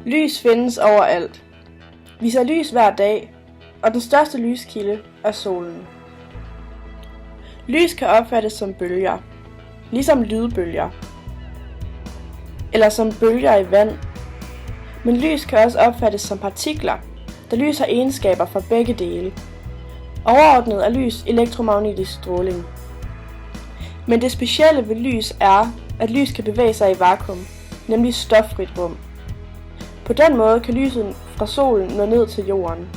Lys findes overalt. Vi ser lys hver dag, og den største lyskilde er solen. Lys kan opfattes som bølger, ligesom lydbølger, eller som bølger i vand. Men lys kan også opfattes som partikler, da lys har egenskaber for begge dele. Overordnet er lys elektromagnetisk stråling. Men det specielle ved lys er, at lys kan bevæge sig i vakuum, nemlig stoffrit rum. På den måde kan lyset fra solen nå ned til jorden.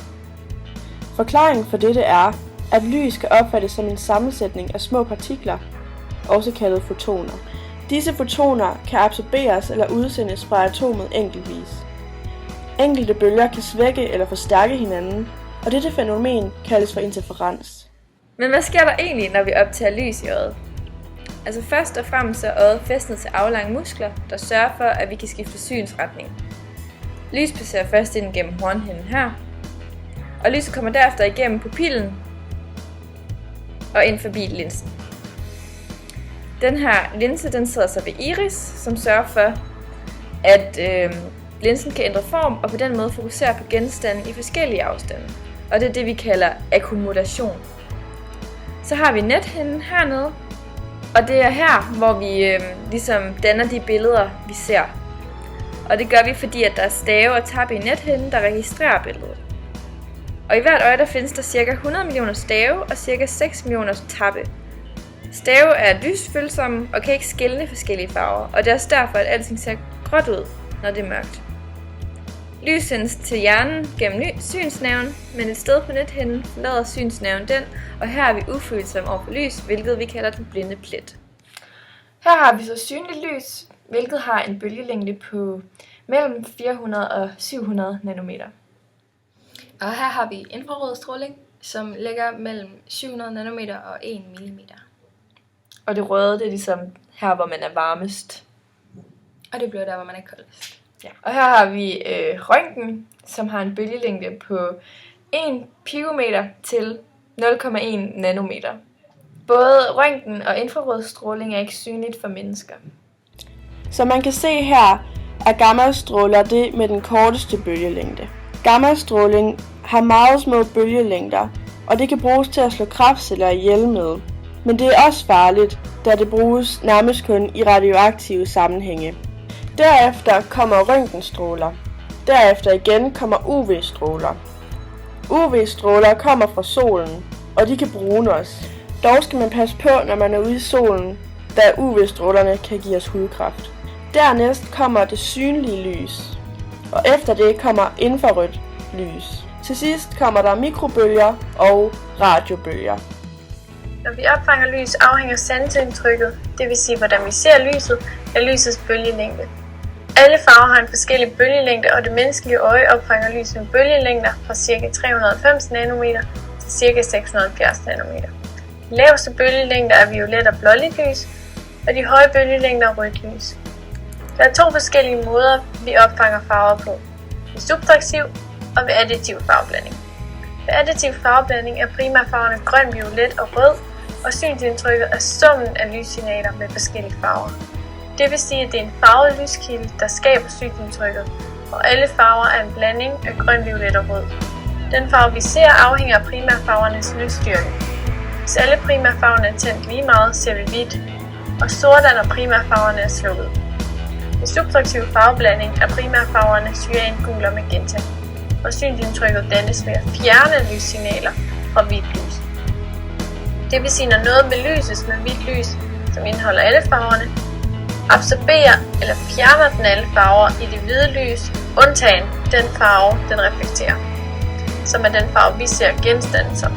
Forklaringen for dette er, at lys kan opfattes som en sammensætning af små partikler, også kaldet fotoner. Disse fotoner kan absorberes eller udsendes fra atomet enkeltvis. Enkelte bølger kan svække eller forstærke hinanden, og dette fænomen kaldes for interferens. Men hvad sker der egentlig, når vi optager lys i øjet? Altså først og fremmest er øjet fæstnet til aflange muskler, der sørger for, at vi kan skifte synsretning. Lys passerer først ind gennem hornhinden her, og lyset kommer derefter igennem pupillen og ind forbi linsen. Den her linse den sidder så ved iris, som sørger for, at linsen kan ændre form og på den måde fokusere på genstanden i forskellige afstande. Og det er det, vi kalder akkommodation. Så har vi nethinden hernede, og det er her, hvor vi ligesom danner de billeder, vi ser. Og det gør vi, fordi at der er stave og tappe i nethinden, der registrerer billedet. Og i hvert øje der findes der ca. 100 millioner stave og ca. 6 millioner tappe. Stave er lysfølsomme og kan ikke skelne forskellige farver, og det er også derfor, at alting ser gråt ud, når det er mørkt. Lys sendes til hjernen gennem synsnerven, men et sted på nethinden forlader synsnerven den, og her er vi ufølsomme over for lys, hvilket vi kalder den blinde plet. Her har vi så synligt lys, hvilket har en bølgelængde på mellem 400 og 700 nanometer. Og her har vi infrarød stråling, som ligger mellem 700 nanometer og 1 mm. Og det røde, det er ligesom her, hvor man er varmest. Og det blå der, hvor man er koldest. Ja. Og her har vi røntgen, som har en bølgelængde på 1 picometer til 0,1 nanometer. Både røntgen og infrarød stråling er ikke synligt for mennesker. Som man kan se her, er gammastråler det med den korteste bølgelængde. Gammastråling har meget små bølgelængder, og det kan bruges til at slå kræftceller ihjel med. Men det er også farligt, da det bruges nærmest kun i radioaktive sammenhænge. Derefter kommer røntgenstråler. Derefter igen kommer UV-stråler. UV-stråler kommer fra solen, og de kan brune os. Dog skal man passe på, når man er ude i solen, da UV-strålerne kan give os hudkræft. Dernæst kommer det synlige lys, og efter det kommer infrarødt lys. Til sidst kommer der mikrobølger og radiobølger. Når vi opfanger lys, afhænger sanseindtrykket, det vil sige, hvordan vi ser lyset, af lysets bølgelængde. Alle farver har en forskellig bølgelængde, og det menneskelige øje opfanger lys med bølgelængder fra ca. 390 nanometer til ca. 670 nanometer. De laveste bølgelængder er violet og blåligt lys, og de høje bølgelængder er rødt lys. Der er to forskellige måder, vi opfanger farver på. Ved subtraktiv og ved additiv farveblanding. Ved additiv farveblanding er primærfarverne grøn, violet og rød, og synsindtrykket er summen af lyssignaler med forskellige farver. Det vil sige, at det er en farvet lyskilde, der skaber synsindtrykket, og alle farver er en blanding af grøn, violet og rød. Den farve vi ser afhænger af primærfarvernes lysstyrke. Hvis alle primærfarverne er tændt lige meget, ser vi hvidt, og sort er, når primærfarverne er slukket. Ved subtraktiv farveblanding er primærfarverne cyan, gul og magenta, og synsindtrykket dannes ved at fjerne lyssignaler fra hvidt lys. Det vil sige, når noget belyses med hvidt lys, som indeholder alle farverne, absorberer eller fjerner den alle farver i det hvide lys, undtagen den farve, den reflekterer, som er den farve, vi ser genstanden som.